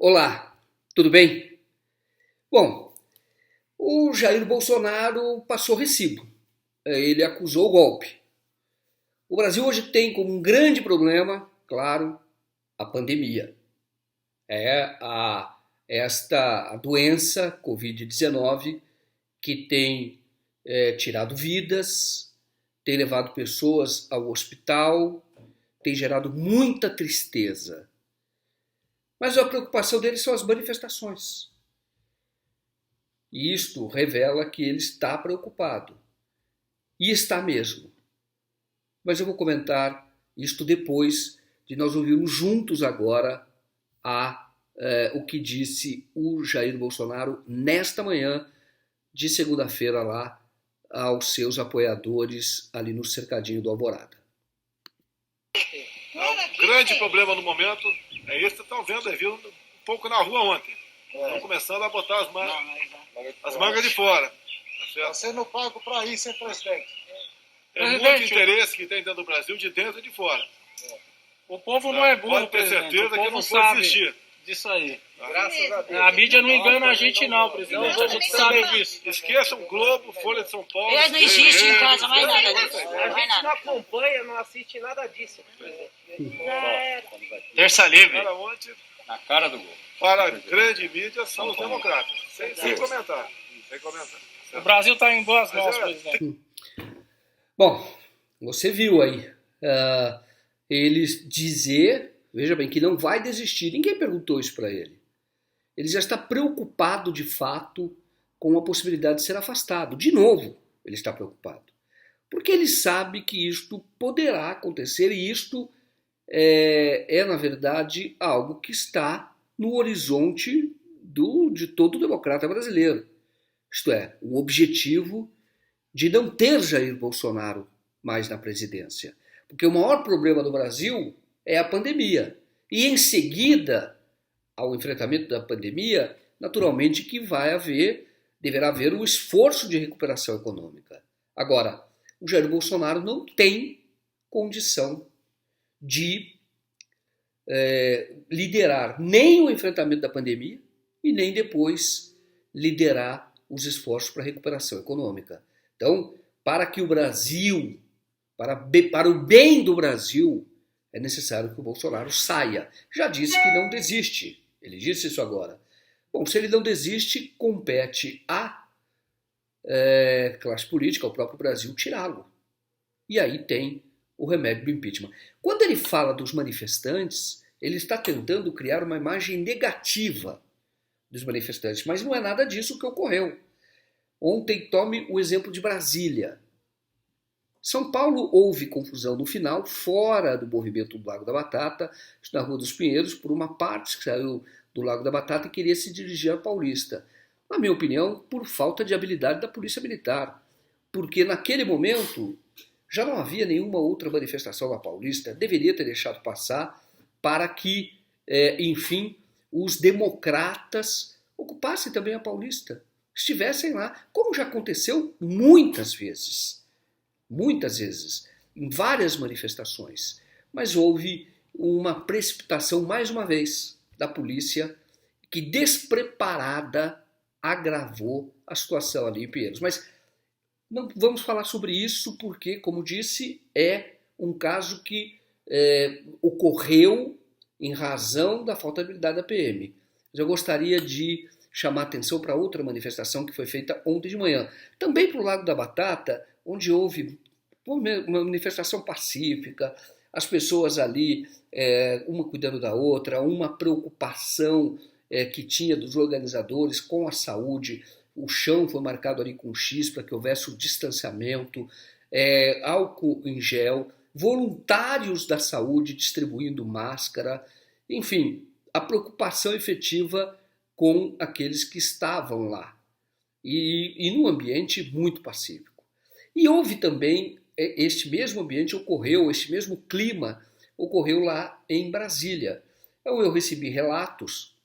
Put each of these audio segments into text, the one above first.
Olá, tudo bem? Bom, o Jair Bolsonaro passou recibo. Ele acusou o golpe. O Brasil hoje tem como um grande problema, claro, a pandemia. É esta a doença Covid-19 que tem tirado vidas, tem levado pessoas ao hospital, tem gerado muita tristeza. Mas a preocupação deles são as manifestações. E isto revela que ele está preocupado. E está mesmo. Mas eu vou comentar isto depois de nós ouvirmos juntos agora o que disse o Jair Bolsonaro nesta manhã de segunda-feira lá aos seus apoiadores ali no cercadinho do Alvorada. O grande problema no momento é isso que vocês estão vendo, viu um pouco na rua ontem. Estão começando a botar as mangas de fora. Tá sendo pago para isso, hein, presidente? É muito interesse que tem dentro do Brasil, de dentro e de fora. O povo não é burro, pode ter presidente. certeza O povo que não sabe pode existir. disso aí. Graças a Deus. A mídia não engana a gente não, presidente. A gente sabe disso. Esqueçam Globo, Folha de São Paulo. Eles não existem em casa, mais nada. A gente não acompanha, não assiste nada disso. Terça livre. Para ontem, Na cara do gol. para a grande mídia, são os democratas. Sem comentar. Sem comentar. O Brasil está em boas mãos, Mas presidente. Bom, você viu aí ele dizer, veja bem, que não vai desistir. Ninguém perguntou isso para ele. Ele já está preocupado de fato com a possibilidade de ser afastado. De novo, ele está preocupado. Porque ele sabe que isto poderá acontecer e isto na verdade, algo que está no horizonte de todo democrata brasileiro. Isto é, o objetivo de não ter Jair Bolsonaro mais na presidência. Porque o maior problema do Brasil é a pandemia. E em seguida, ao enfrentamento da pandemia, naturalmente que deverá haver um esforço de recuperação econômica. Agora, o Jair Bolsonaro não tem condição de liderar nem o enfrentamento da pandemia e nem depois liderar os esforços para a recuperação econômica. Então, para que o Brasil, para o bem do Brasil, é necessário que o Bolsonaro saia. Já disse que não desiste. Ele disse isso agora. Bom, se ele não desiste, compete à classe política, ao próprio Brasil, tirá-lo. E aí tem o remédio do impeachment. Quando ele fala dos manifestantes, ele está tentando criar uma imagem negativa dos manifestantes, mas não é nada disso que ocorreu. Ontem, tome o exemplo de Brasília. São Paulo houve confusão no final, fora do movimento do Lago da Batata, na Rua dos Pinheiros, por uma parte que saiu do Lago da Batata e queria se dirigir à Paulista. Na minha opinião, por falta de habilidade da Polícia Militar. Porque naquele momento já não havia nenhuma outra manifestação na Paulista, deveria ter deixado passar para que, enfim, os democratas ocupassem também a Paulista, estivessem lá, como já aconteceu muitas vezes, em várias manifestações. Mas houve uma precipitação, mais uma vez, da polícia, que despreparada agravou a situação ali em Pinheiros. Mas não vamos falar sobre isso porque, como disse, é um caso que ocorreu em razão da falta de habilidade da PM. Mas eu gostaria de chamar atenção para outra manifestação que foi feita ontem de manhã. Também para o Lago da Batata, onde houve uma manifestação pacífica, as pessoas ali, uma cuidando da outra, uma preocupação que tinha dos organizadores com a saúde. O chão foi marcado ali com X para que houvesse o distanciamento, álcool em gel, voluntários da saúde distribuindo máscara, enfim, a preocupação efetiva com aqueles que estavam lá e num ambiente muito pacífico. E houve também, este mesmo ambiente ocorreu, este mesmo clima ocorreu lá em Brasília. Eu recebi relatos,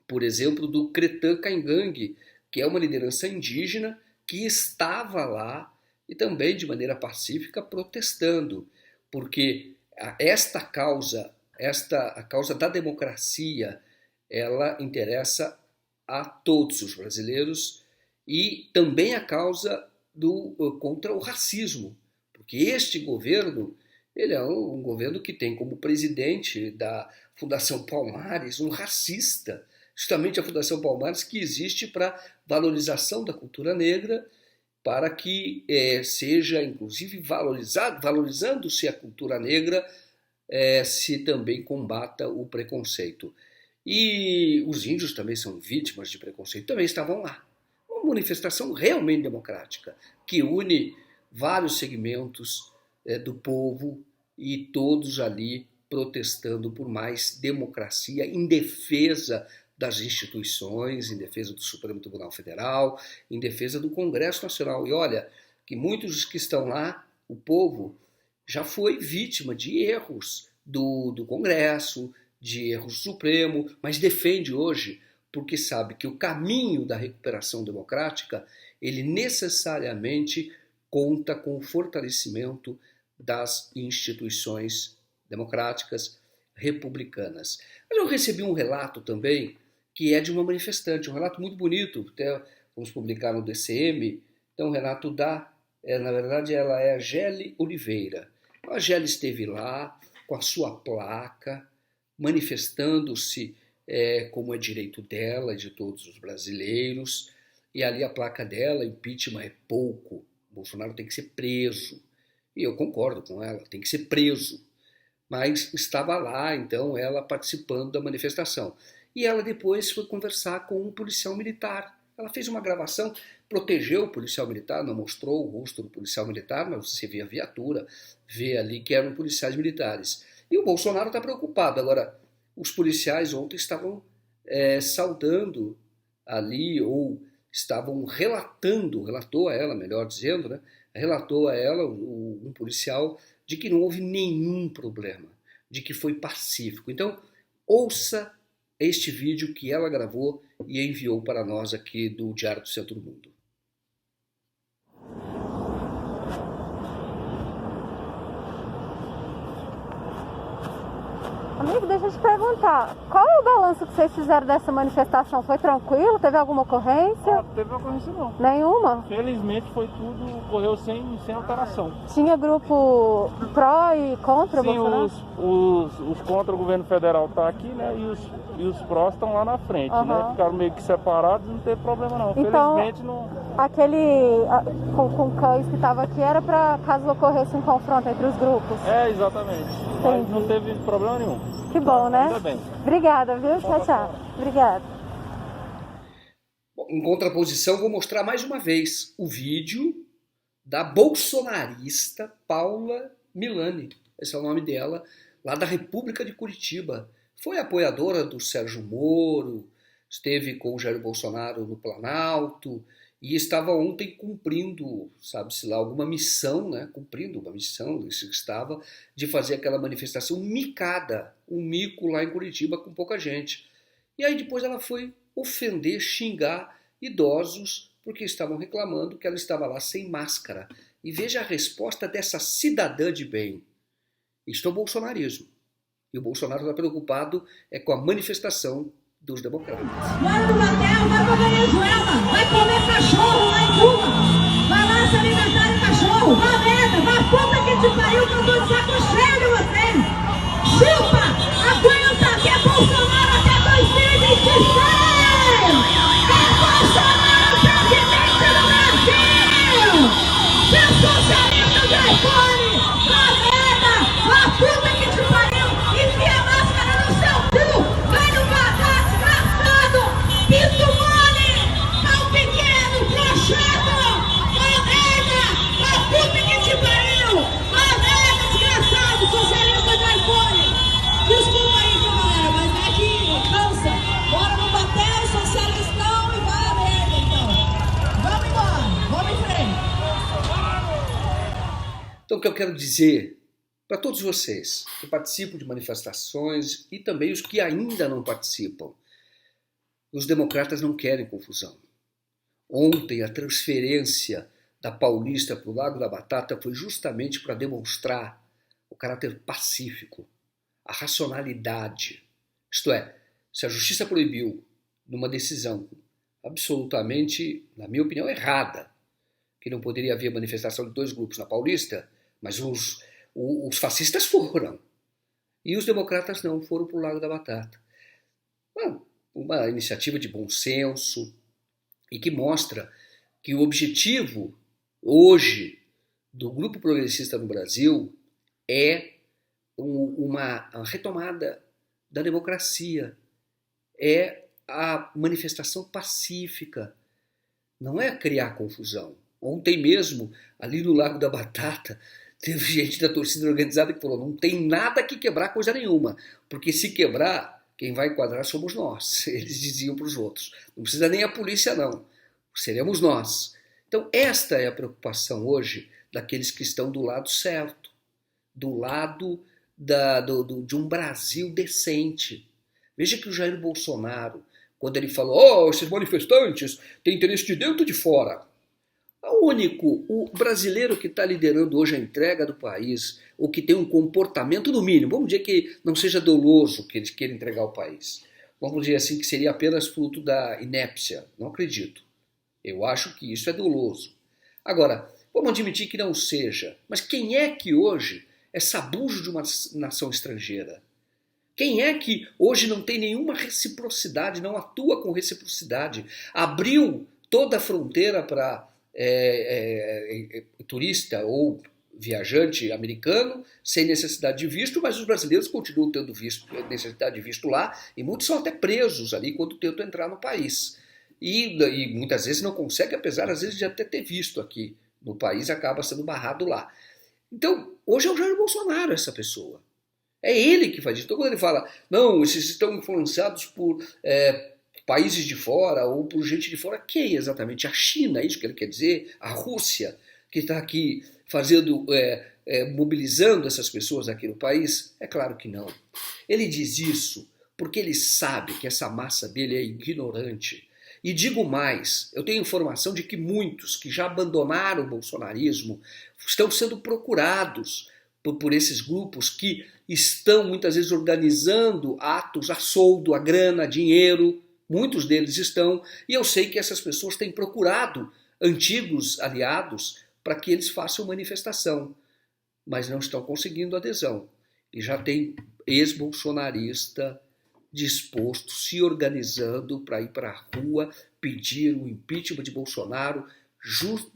por exemplo, do Cretã Caingangue, que é uma liderança indígena que estava lá e também de maneira pacífica protestando, porque a causa da democracia ela interessa a todos os brasileiros e também a causa contra o racismo, porque este governo, ele é um governo que tem como presidente da Fundação Palmares um racista, justamente a Fundação Palmares que existe para valorização da cultura negra, para que seja inclusive valorizando-se a cultura negra, se também combata o preconceito. E os índios também são vítimas de preconceito, também estavam lá. Uma manifestação realmente democrática, que une vários segmentos do povo e todos ali protestando por mais democracia em defesa das instituições, em defesa do Supremo Tribunal Federal, em defesa do Congresso Nacional. E olha, que muitos dos que estão lá, o povo, já foi vítima de erros do Congresso, de erros do Supremo, mas defende hoje porque sabe que o caminho da recuperação democrática, ele necessariamente conta com o fortalecimento das instituições democráticas republicanas. Mas eu recebi um relato também que é de uma manifestante, um relato muito bonito, até vamos publicar no DCM, então um relato na verdade ela é a Geli Oliveira. A Geli esteve lá com a sua placa, manifestando-se como é direito dela e de todos os brasileiros, e ali a placa dela, impeachment é pouco, Bolsonaro tem que ser preso, e eu concordo com ela, tem que ser preso, mas estava lá, então, ela participando da manifestação, e ela depois foi conversar com um policial militar, ela fez uma gravação, protegeu o policial militar, não mostrou o rosto do policial militar, mas você vê a viatura, vê ali que eram policiais militares, e o Bolsonaro está preocupado. Agora, os policiais ontem estavam saudando ali, ou estavam relatou a ela, melhor dizendo, né? Relatou a ela, um policial, de que não houve nenhum problema, de que foi pacífico. Então, ouça este vídeo que ela gravou e enviou para nós aqui do Diário do Centro do Mundo. Amigo, deixa eu te perguntar, qual é o balanço que vocês fizeram dessa manifestação? Foi tranquilo? Teve alguma ocorrência? Não teve ocorrência não. Nenhuma? Felizmente foi tudo, correu sem alteração. Tinha grupo pró e contra o Sim, Bolsonaro? os contra o governo federal tá aqui, né? E os prós estão lá na frente, né? Ficaram meio que separados, não teve problema não. Então, felizmente não. Com cães que estava aqui era para caso ocorresse um confronto entre os grupos? Exatamente. Mas não teve problema nenhum. Que bom, né? Ainda bem. Obrigada, viu? Tchau, tchau. Obrigada. Em contraposição, vou mostrar mais uma vez o vídeo da bolsonarista Paula Milani, esse é o nome dela, lá da República de Curitiba. Foi apoiadora do Sérgio Moro, esteve com o Jair Bolsonaro no Planalto e estava ontem cumprindo, sabe-se lá, alguma missão, né? Cumprindo uma missão, isso que estava, de fazer aquela manifestação micada, um mico lá em Curitiba com pouca gente. E aí depois ela foi ofender, xingar idosos porque estavam reclamando que ela estava lá sem máscara. E veja a resposta dessa cidadã de bem. Isto é o bolsonarismo. E o Bolsonaro está preocupado com a manifestação dos democratas. Vai pro Batel, vai pra Venezuela, vai comer cachorro lá em Cuba, vai lá se alimentar de cachorro, vá merda, vá puta que te pariu, que eu tô de saco cheio de vocês. Chupa, aguenta que é Bolsonaro até 2026. É Bolsonaro presidente do Brasil. Seu socialista de iPhone, vá merda, vá puta que te pariu, enfia a máscara no seu cu, vai no bagaço. Pinto mole, pau pequeno, brochado, a merda, a puta que te pariu, a merda, desgraçado, socialista de iPhone. Desculpa aí, galera, mas é que cansa. Bora no bater, socialistão e vai a merda, então. Vamos embora, vamos em frente. Então o que eu quero dizer para todos vocês que participam de manifestações e também os que ainda não participam, os democratas não querem confusão. Ontem, a transferência da Paulista para o Lago da Batata foi justamente para demonstrar o caráter pacífico, a racionalidade. Isto é, Se a justiça proibiu, numa decisão absolutamente, na minha opinião, errada, que não poderia haver manifestação de 2 grupos na Paulista, mas os fascistas foram. E os democratas não, foram para o Largo da Batata. Uma iniciativa de bom senso e que mostra que o objetivo hoje do grupo progressista no Brasil é uma retomada da democracia, é a manifestação pacífica, não é criar confusão. Ontem mesmo, ali no Largo da Batata, teve gente da torcida organizada que falou: não tem nada que quebrar coisa nenhuma, porque se quebrar, quem vai enquadrar somos nós. Eles diziam para os outros. Não precisa nem a polícia não, seremos nós. Então esta é a preocupação hoje daqueles que estão do lado certo, do lado de um Brasil decente. Veja que o Jair Bolsonaro, quando ele falou: esses manifestantes têm interesse de dentro e de fora. O brasileiro que está liderando hoje a entrega do país, ou que tem um comportamento no mínimo, vamos dizer que não seja doloso que ele queira entregar o país, vamos dizer assim que seria apenas fruto da inépcia, não acredito. Eu acho que isso é doloso. Agora, vamos admitir que não seja, mas quem é que hoje é sabujo de uma nação estrangeira? Quem é que hoje não tem nenhuma reciprocidade, não atua com reciprocidade? Abriu toda a fronteira para turista ou viajante americano sem necessidade de visto, mas os brasileiros continuam tendo necessidade de visto lá, e muitos são até presos ali quando tentam entrar no país. E muitas vezes não conseguem, apesar às vezes de até ter visto aqui no país, acaba sendo barrado lá. Então, hoje é o Jair Bolsonaro essa pessoa. É ele que faz isso. Então, quando ele fala: não, esses estão influenciados por países de fora ou por gente de fora, quem exatamente? A China, é isso que ele quer dizer? A Rússia, que está aqui fazendo, mobilizando essas pessoas aqui no país? É claro que não. Ele diz isso porque ele sabe que essa massa dele é ignorante. E digo mais, eu tenho informação de que muitos que já abandonaram o bolsonarismo estão sendo procurados por esses grupos que estão muitas vezes organizando atos a soldo, a grana, a dinheiro. Muitos deles estão, e eu sei que essas pessoas têm procurado antigos aliados para que eles façam manifestação, mas não estão conseguindo adesão. E já tem ex-bolsonarista disposto, se organizando para ir para a rua pedir o impeachment de Bolsonaro,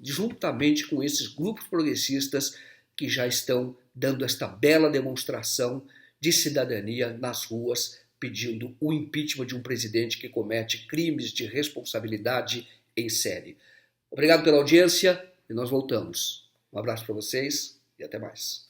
juntamente com esses grupos progressistas que já estão dando esta bela demonstração de cidadania nas ruas, pedindo o impeachment de um presidente que comete crimes de responsabilidade em série. Obrigado pela audiência e nós voltamos. Um abraço para vocês e até mais.